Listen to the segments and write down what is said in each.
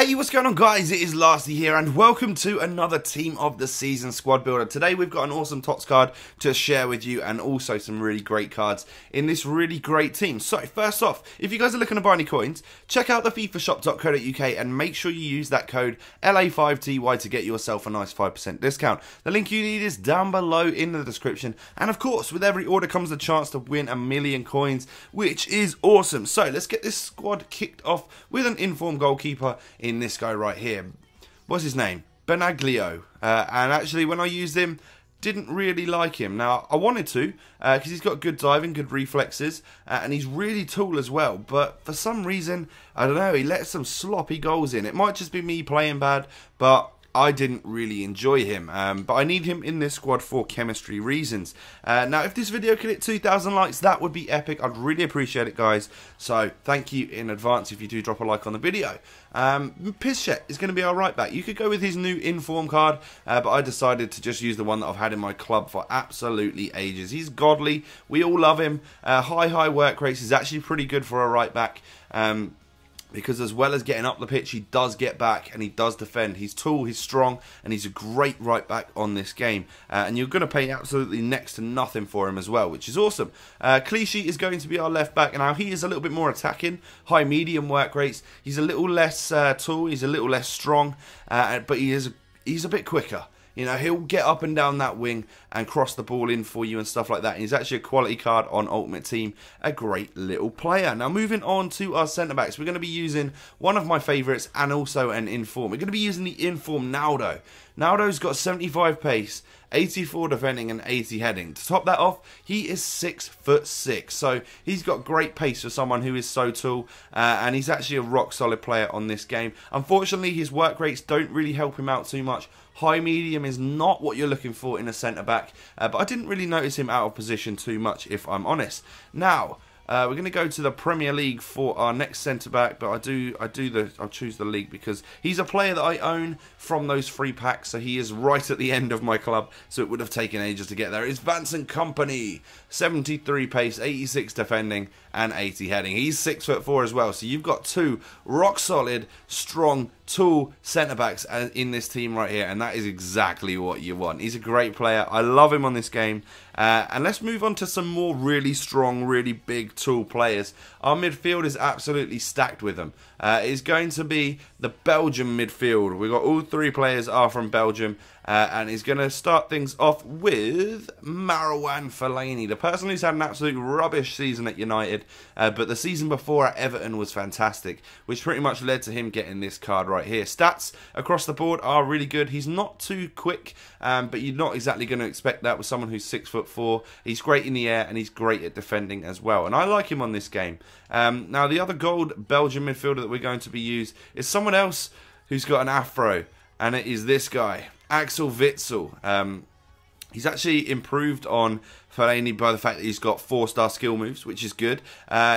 Hey, what's going on guys? It is Lasty here and welcome to another Team of the Season squad builder. Today we've got an awesome Tots card to share with you and also some really great cards in this really great team. So first off, if you guys are looking to buy any coins, check out the fifashop.co.uk and make sure you use that code LA5TY to get yourself a nice 5% discount. The link you need is down below in the description, and of course with every order comes the chance to win 1,000,000 coins, which is awesome. So let's get this squad kicked off with an informed goalkeeper in this guy right here. What's his name? Benaglio. And actually when I used him, didn't really like him. Now I wanted to because he's got good diving, good reflexes, and he's really tall as well, but for some reason, I don't know, he let some sloppy goals in. It might just be me playing bad, but I didn't really enjoy him, but I need him in this squad for chemistry reasons. Now, if this video could hit 2,000 likes, that would be epic. I'd really appreciate it, guys. So, thank you in advance if you do drop a like on the video. Piszczek is going to be our right back. You could go with his new inform card, but I decided to just use the one that I've had in my club for absolutely ages. He's godly. We all love him. High work rates is actually pretty good for a right back. Because as well as getting up the pitch, he does get back and he does defend. He's tall, he's strong, and he's a great right back on this game. And you're going to pay absolutely next to nothing for him as well, which is awesome. Clichy is going to be our left back. Now, he is a little bit more attacking, high-medium work rates. He's a little less tall, he's a little less strong, but he's a bit quicker. You know, he'll get up and down that wing and cross the ball in for you and stuff like that. And he's actually a quality card on Ultimate Team. A great little player. Now, moving on to our centre-backs. We're going to be using one of my favourites and also an inform. We're going to be using the inform Naldo. Naldo's got 75 pace, 84 defending and 80 heading. To top that off, he is 6'6", so he's got great pace for someone who is so tall, and he's actually a rock solid player on this game. Unfortunately, his work rates don't really help him out too much. High medium is not what you're looking for in a centre back, but I didn't really notice him out of position too much, if I'm honest. Now, we're going to go to the Premier League for our next centre back, but I'll choose the league because he's a player that I own from those free packs, so he is right at the end of my club, so it would have taken ages to get there. It's Vincent Kompany, 73 pace, 86 defending, and 80 heading. He's 6'4" as well, so you've got two rock solid, strong, tall centre backs in this team right here, and that is exactly what you want. He's a great player. I love him on this game. And let's move on to some more really strong, really big, tall players. Our midfield is absolutely stacked with them. It's going to be the Belgium midfield. We've got all three players are from Belgium. And he's going to start things off with Marar, the person who's had an absolute rubbish season at United, but the season before at Everton was fantastic, which pretty much led to him getting this card right here. Stats across the board are really good. He's not too quick, but you're not exactly going to expect that with someone who's 6'4". He's great in the air and he's great at defending as well, and I like him on this game. Now, the other gold Belgian midfielder that we're going to be using is someone else who's got an afro, and it is this guy, Axel Witsel. He's actually improved on Fellaini by the fact that he's got 4-star skill moves, which is good.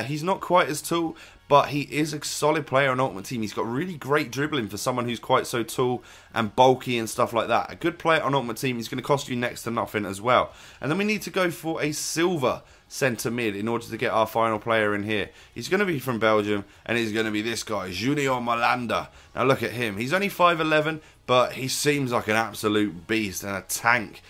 He's not quite as tall, but he is a solid player on Ultimate Team. He's got really great dribbling for someone who's quite so tall and bulky and stuff like that. A good player on Ultimate Team. He's going to cost you next to nothing as well. And then we need to go for a silver centre mid in order to get our final player in here. He's going to be from Belgium, and he's going to be this guy, Junior Malanda. Now look at him. He's only 5'11", but he seems like an absolute beast and a tank.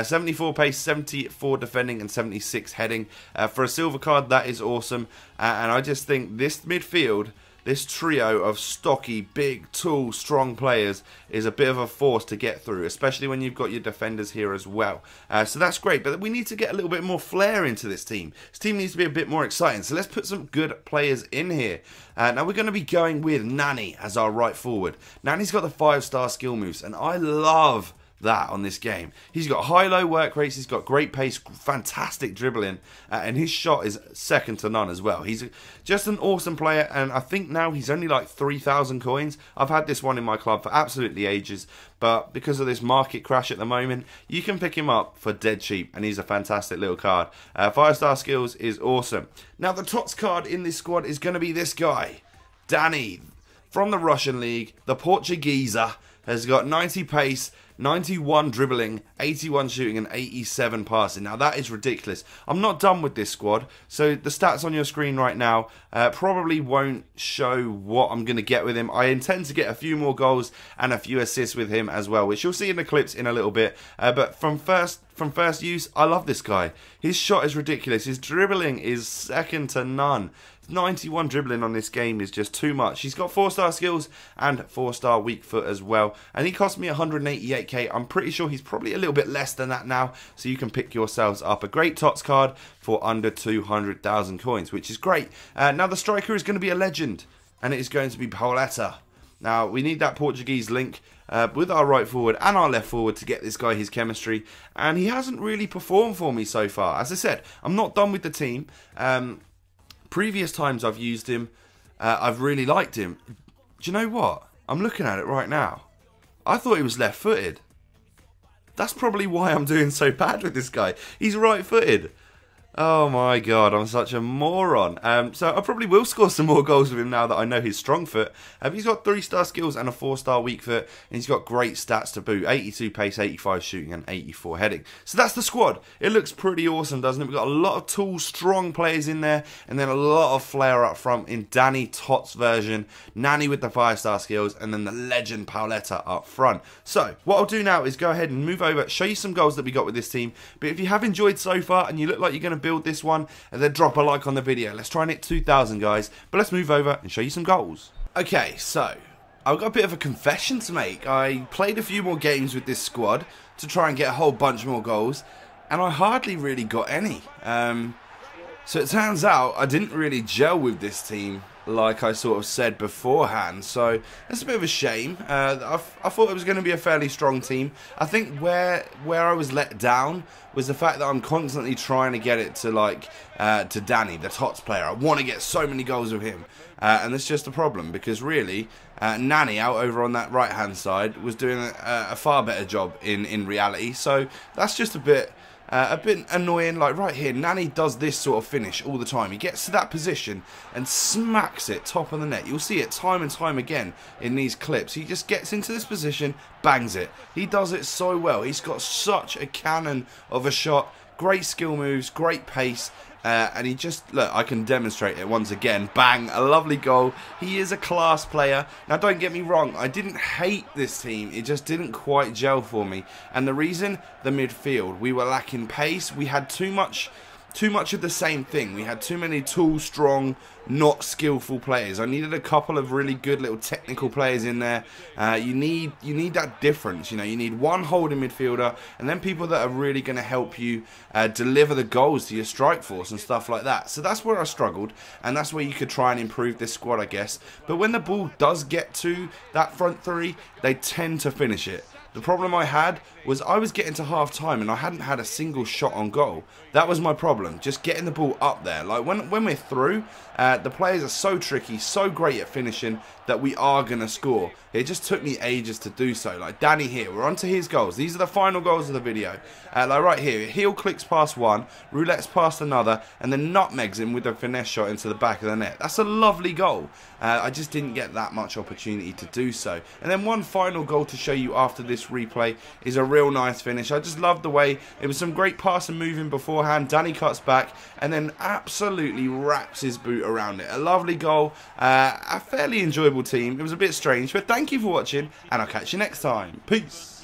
74 pace, 74 defending, and 76 heading. For a silver card, that is awesome. And I just think this midfield, this trio of stocky, big, tall, strong players is a bit of a force to get through, especially when you've got your defenders here as well. So that's great, but we need to get a little bit more flair into this team. This team needs to be a bit more exciting, so let's put some good players in here. Now we're going to be going with Nani as our right forward. Nani's got the 5-star skill moves, and I love that on this game. He's got high-low work rates, he's got great pace, fantastic dribbling, and his shot is second to none as well. He's just an awesome player, and I think now he's only like 3,000 coins. I've had this one in my club for absolutely ages, but because of this market crash at the moment, you can pick him up for dead cheap, and he's a fantastic little card. 5-star skills is awesome. Now the Tots card in this squad is going to be this guy, Danny, from the Russian League, the Portugueser, has got 90 pace, 91 dribbling, 81 shooting and 87 passing. Now that is ridiculous. I'm not done with this squad, so the stats on your screen right now probably won't show what I'm going to get with him. I intend to get a few more goals and a few assists with him as well, which you'll see in the clips in a little bit. But from first use, I love this guy. His shot is ridiculous. His dribbling is second to none. 91 dribbling on this game is just too much. He's got 4-star skills and 4-star weak foot as well. And he cost me 188k. I'm pretty sure he's probably a little bit less than that now. So you can pick yourselves up a great Tots card for under 200,000 coins, which is great. Now the striker is going to be a legend. And it is going to be Pauleta. Now we need that Portuguese link with our right forward and our left forward to get this guy his chemistry. And he hasn't really performed for me so far. As I said, I'm not done with the team. Previous times I've used him, I've really liked him. Do you know what? I'm looking at it right now. I thought he was left-footed. That's probably why I'm doing so bad with this guy. He's right-footed. Oh my god, I'm such a moron. So I probably will score some more goals with him now that I know his strong foot. He's got 3-star skills and a 4-star weak foot. And he's got great stats to boot. 82 pace, 85 shooting and 84 heading. So that's the squad. It looks pretty awesome, doesn't it? We've got a lot of tall, strong players in there. And then a lot of flair up front in Danny Tots version. Nani with the 5-star skills. And then the legend Pauleta up front. So what I'll do now is go ahead and move over, show you some goals that we got with this team. But if you have enjoyed so far and you look like you're going to build this one, and then drop a like on the video. Let's try and hit 2,000 guys, but let's move over and show you some goals. Okay, so I've got a bit of a confession to make. I played a few more games with this squad to try and get a whole bunch more goals, and I hardly really got any. So it turns out I didn't really gel with this team like I sort of said beforehand, so that's a bit of a shame. I thought it was going to be a fairly strong team. I think where I was let down was the fact that I'm constantly trying to get it to to Danny, the Tots player. I want to get so many goals with him, and that's just a problem because really Nani out over on that right hand side was doing a far better job in reality. So that's just a bit annoying. Like right here, Nani does this sort of finish all the time. He gets to that position and smacks it top of the net. You'll see it time and time again in these clips. He just gets into this position, bangs it. He does it so well. He's got such a cannon of a shot. Great skill moves, great pace. And he just, look, I can demonstrate it once again. Bang, a lovely goal. He is a class player. Now, don't get me wrong, I didn't hate this team. It just didn't quite gel for me. And the reason, the midfield. We were lacking pace. We had too much of the same thing. We had too many tall, strong, not skillful players. I needed a couple of really good little technical players in there. You need that difference. You know, you need one holding midfielder and then people that are really going to help you deliver the goals to your strike force and stuff like that. So that's where I struggled, and that's where you could try and improve this squad, I guess. But when the ball does get to that front three, they tend to finish it. The problem I had was I was getting to half time and I hadn't had a single shot on goal. That was my problem, just getting the ball up there. Like when we're through, the players are so tricky, so great at finishing that we are going to score. It just took me ages to do so. Like Danny here, we're on to his goals. These are the final goals of the video. Like right here, heel clicks past one, roulette's past another, and then nutmegs him with a finesse shot into the back of the net. That's a lovely goal. I just didn't get that much opportunity to do so. And then one final goal to show you after this replay is a real nice finish. I just loved the way it was some great pass and moving beforehand. Danny cuts back and then absolutely wraps his boot around it. A lovely goal, a fairly enjoyable team. It was a bit strange, but thank you for watching and I'll catch you next time. Peace.